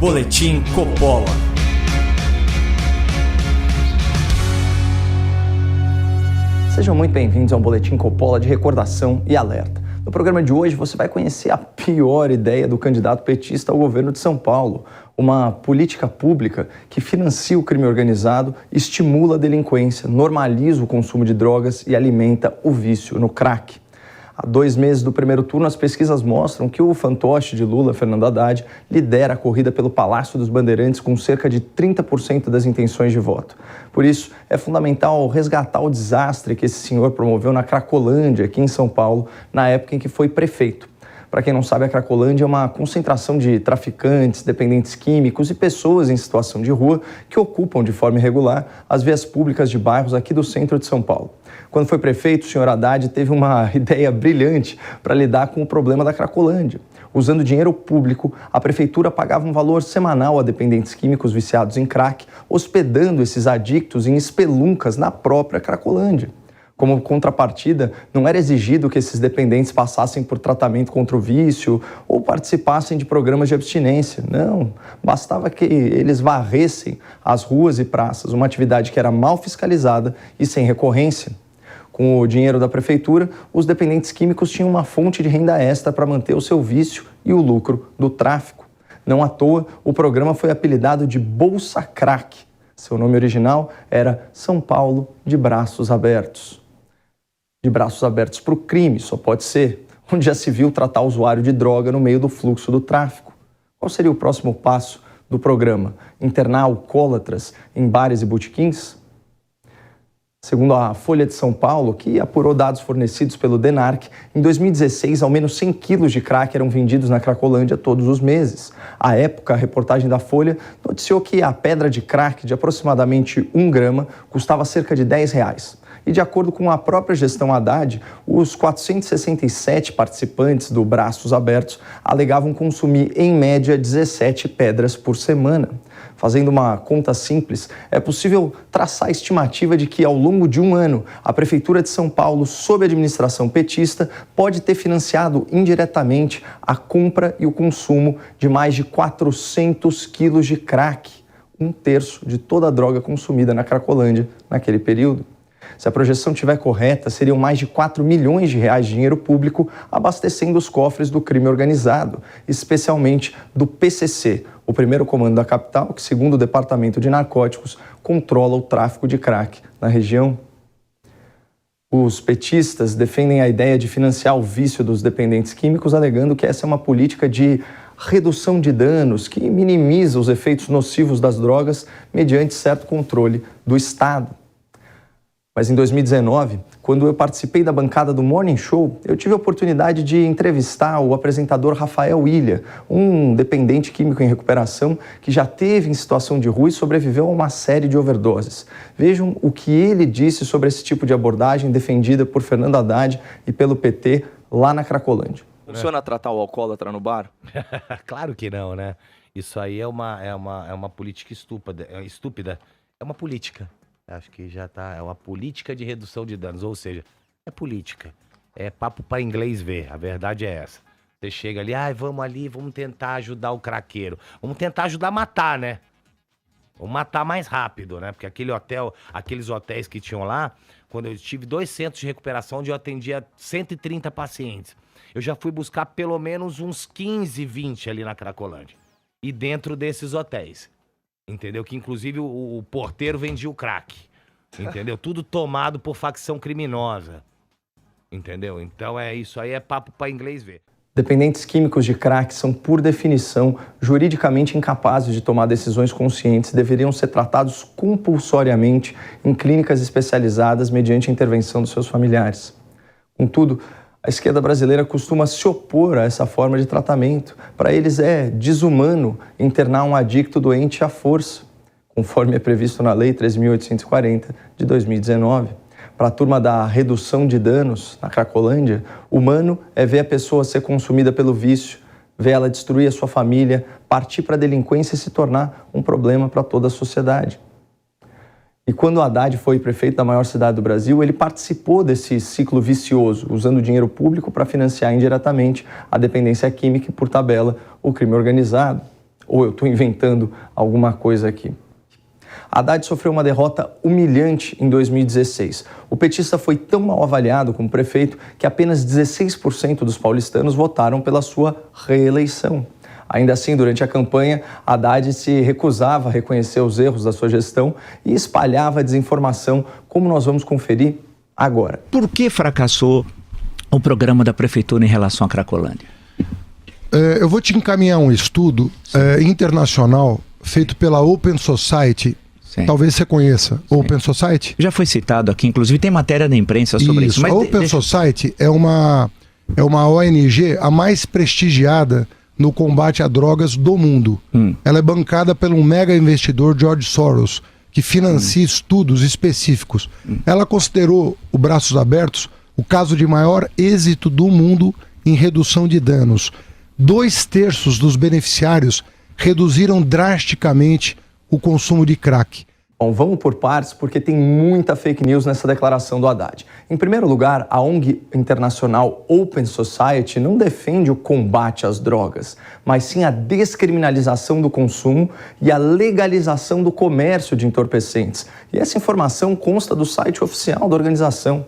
Boletim Coppola. Sejam muito bem-vindos ao Boletim Coppola de recordação e alerta. No programa de hoje você vai conhecer a pior ideia do candidato petista ao governo de São Paulo. Uma política pública que financia o crime organizado, estimula a delinquência, normaliza o consumo de drogas e alimenta o vício no crack. Há 2 meses do primeiro turno, as pesquisas mostram que o fantoche de Lula, Fernando Haddad, lidera a corrida pelo Palácio dos Bandeirantes com cerca de 30% das intenções de voto. Por isso, é fundamental resgatar o desastre que esse senhor promoveu na Cracolândia, aqui em São Paulo, na época em que foi prefeito. Para quem não sabe, a Cracolândia é uma concentração de traficantes, dependentes químicos e pessoas em situação de rua que ocupam de forma irregular as vias públicas de bairros aqui do centro de São Paulo. Quando foi prefeito, o senhor Haddad teve uma ideia brilhante para lidar com o problema da Cracolândia. Usando dinheiro público, a prefeitura pagava um valor semanal a dependentes químicos viciados em crack, hospedando esses adictos em espeluncas na própria Cracolândia. Como contrapartida, não era exigido que esses dependentes passassem por tratamento contra o vício ou participassem de programas de abstinência. Não, bastava que eles varressem as ruas e praças, uma atividade que era mal fiscalizada e sem recorrência. Com o dinheiro da prefeitura, os dependentes químicos tinham uma fonte de renda extra para manter o seu vício e o lucro do tráfico. Não à toa, o programa foi apelidado de Bolsa Crack. Seu nome original era São Paulo de Braços Abertos. De braços abertos para o crime, só pode ser, onde já se viu tratar o usuário de droga no meio do fluxo do tráfico. Qual seria o próximo passo do programa? Internar alcoólatras em bares e botequins? Segundo a Folha de São Paulo, que apurou dados fornecidos pelo DENARC, em 2016, ao menos 100 quilos de crack eram vendidos na Cracolândia todos os meses. À época, a reportagem da Folha noticiou que a pedra de crack de aproximadamente 1 grama custava cerca de R$10. E de acordo com a própria gestão Haddad, os 467 participantes do Braços Abertos alegavam consumir, em média, 17 pedras por semana. Fazendo uma conta simples, é possível traçar a estimativa de que, ao longo de 1 ano, a Prefeitura de São Paulo, sob administração petista, pode ter financiado indiretamente a compra e o consumo de mais de 400 quilos de crack, 1/3 de toda a droga consumida na Cracolândia naquele período. Se a projeção estiver correta, seriam mais de R$4 milhões de dinheiro público abastecendo os cofres do crime organizado, especialmente do PCC, o primeiro comando da capital, que, segundo o Departamento de Narcóticos, controla o tráfico de crack na região. Os petistas defendem a ideia de financiar o vício dos dependentes químicos, alegando que essa é uma política de redução de danos que minimiza os efeitos nocivos das drogas mediante certo controle do Estado. Mas em 2019, quando eu participei da bancada do Morning Show, eu tive a oportunidade de entrevistar o apresentador Rafael Ilha, um dependente químico em recuperação que já teve em situação de rua e sobreviveu a uma série de overdoses. Vejam o que ele disse sobre esse tipo de abordagem defendida por Fernando Haddad e pelo PT lá na Cracolândia. Funciona tratar o alcoólatra no bar? Claro que não, né? Isso aí é uma política estúpida. É uma política. Acho que já tá. É uma política de redução de danos. Ou seja, é política. É papo para inglês ver. A verdade é essa. Você chega ali, vamos tentar ajudar o craqueiro. Vamos tentar ajudar a matar, né? Vamos matar mais rápido, né? Porque aqueles hotéis que tinham lá, quando eu tive 2 centros de recuperação onde eu atendia 130 pacientes, eu já fui buscar pelo menos uns 15, 20 ali na Cracolândia. E dentro desses hotéis. Entendeu? Que inclusive o porteiro vendia o crack. Entendeu? Tudo tomado por facção criminosa. Entendeu? Então isso aí é papo para inglês ver. Dependentes químicos de crack são, por definição, juridicamente incapazes de tomar decisões conscientes e deveriam ser tratados compulsoriamente em clínicas especializadas mediante a intervenção dos seus familiares. Contudo, a esquerda brasileira costuma se opor a essa forma de tratamento. Para eles é desumano internar um adicto doente à força, conforme é previsto na Lei 13.840 de 2019. Para a turma da redução de danos na Cracolândia, humano é ver a pessoa ser consumida pelo vício, ver ela destruir a sua família, partir para a delinquência e se tornar um problema para toda a sociedade. E quando o Haddad foi prefeito da maior cidade do Brasil, ele participou desse ciclo vicioso, usando dinheiro público para financiar indiretamente a dependência química e, por tabela, o crime organizado. Ou eu estou inventando alguma coisa aqui? Haddad sofreu uma derrota humilhante em 2016. O petista foi tão mal avaliado como prefeito que apenas 16% dos paulistanos votaram pela sua reeleição. Ainda assim, durante a campanha, Haddad se recusava a reconhecer os erros da sua gestão e espalhava a desinformação, como nós vamos conferir agora. Por que fracassou o programa da prefeitura em relação à Cracolândia? Eu vou te encaminhar um estudo internacional feito pela Open Society. Sim. Talvez você conheça. Sim. Open Society? Já foi citado aqui, inclusive tem matéria da imprensa sobre isso. Mas a Open Society é uma ONG a mais prestigiada no combate a drogas do mundo. Ela é bancada por um mega investidor, George Soros, que financia estudos específicos. Ela considerou o Braços Abertos o caso de maior êxito do mundo em redução de danos. 2/3 dos beneficiários reduziram drasticamente o consumo de crack. Bom, vamos por partes, porque tem muita fake news nessa declaração do Haddad. Em primeiro lugar, a ONG internacional Open Society não defende o combate às drogas, mas sim a descriminalização do consumo e a legalização do comércio de entorpecentes. E essa informação consta do site oficial da organização.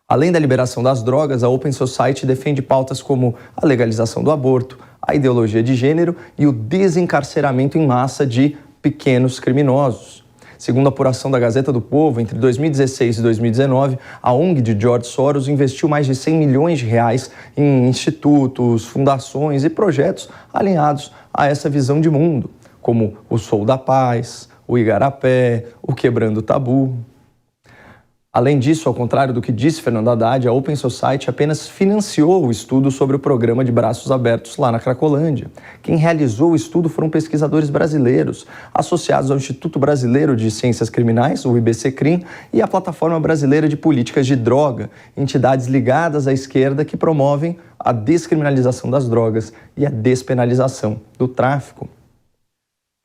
Além da liberação das drogas, a Open Society defende pautas como a legalização do aborto, a ideologia de gênero e o desencarceramento em massa de pequenos criminosos. Segundo a apuração da Gazeta do Povo, entre 2016 e 2019, a ONG de George Soros investiu mais de 100 milhões de reais em institutos, fundações e projetos alinhados a essa visão de mundo, como o Sou da Paz, o Igarapé, o Quebrando o Tabu. Além disso, ao contrário do que disse Fernando Haddad, a Open Society apenas financiou o estudo sobre o programa de Braços Abertos lá na Cracolândia. Quem realizou o estudo foram pesquisadores brasileiros, associados ao Instituto Brasileiro de Ciências Criminais, o IBCCRIM, e à Plataforma Brasileira de Políticas de Droga, entidades ligadas à esquerda que promovem a descriminalização das drogas e a despenalização do tráfico.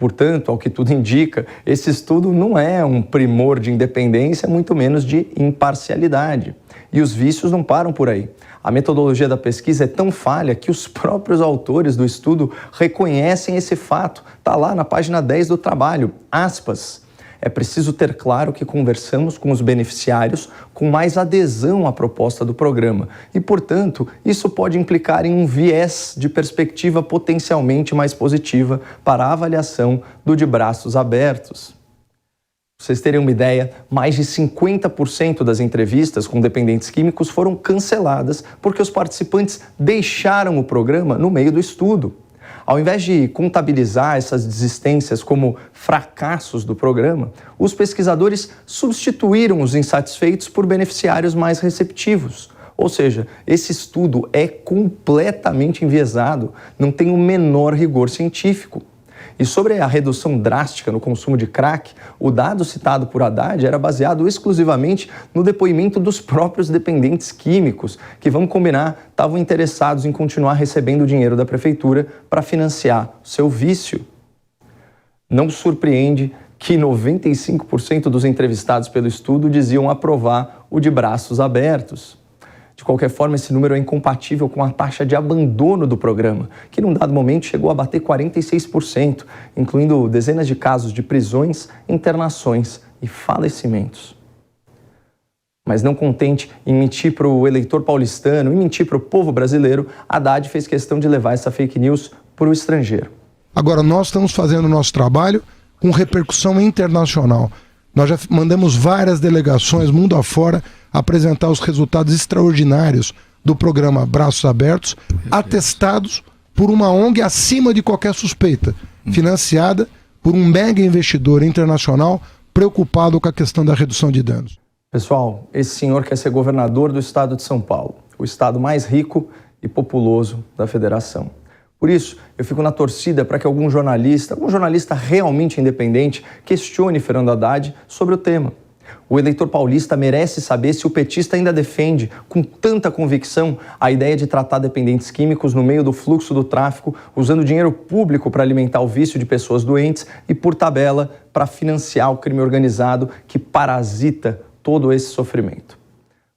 Portanto, ao que tudo indica, esse estudo não é um primor de independência, muito menos de imparcialidade. E os vícios não param por aí. A metodologia da pesquisa é tão falha que os próprios autores do estudo reconhecem esse fato. Está lá na página 10 do trabalho, aspas. É preciso ter claro que conversamos com os beneficiários com mais adesão à proposta do programa e, portanto, isso pode implicar em um viés de perspectiva potencialmente mais positiva para a avaliação do de braços abertos. Pra vocês terem uma ideia, mais de 50% das entrevistas com dependentes químicos foram canceladas porque os participantes deixaram o programa no meio do estudo. Ao invés de contabilizar essas desistências como fracassos do programa, os pesquisadores substituíram os insatisfeitos por beneficiários mais receptivos. Ou seja, esse estudo é completamente enviesado, não tem o menor rigor científico. E sobre a redução drástica no consumo de crack, o dado citado por Haddad era baseado exclusivamente no depoimento dos próprios dependentes químicos, que, vamos combinar, estavam interessados em continuar recebendo o dinheiro da prefeitura para financiar o seu vício. Não surpreende que 95% dos entrevistados pelo estudo diziam aprovar o de braços abertos. De qualquer forma, esse número é incompatível com a taxa de abandono do programa, que num dado momento chegou a bater 46%, incluindo dezenas de casos de prisões, internações e falecimentos. Mas não contente em mentir para o eleitor paulistano e mentir para o povo brasileiro, Haddad fez questão de levar essa fake news para o estrangeiro. Agora, nós estamos fazendo o nosso trabalho com repercussão internacional. Nós já mandamos várias delegações mundo afora apresentar os resultados extraordinários do programa Braços Abertos, atestados por uma ONG acima de qualquer suspeita, financiada por um mega investidor internacional preocupado com a questão da redução de danos. Pessoal, esse senhor quer ser governador do estado de São Paulo, o estado mais rico e populoso da federação. Por isso, eu fico na torcida para que algum jornalista realmente independente, questione Fernando Haddad sobre o tema. O eleitor paulista merece saber se o petista ainda defende, com tanta convicção, a ideia de tratar dependentes químicos no meio do fluxo do tráfico, usando dinheiro público para alimentar o vício de pessoas doentes e, por tabela, para financiar o crime organizado que parasita todo esse sofrimento.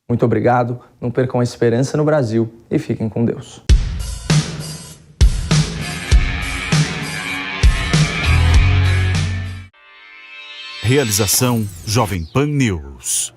Muito obrigado, não percam a esperança no Brasil e fiquem com Deus. Realização Jovem Pan News.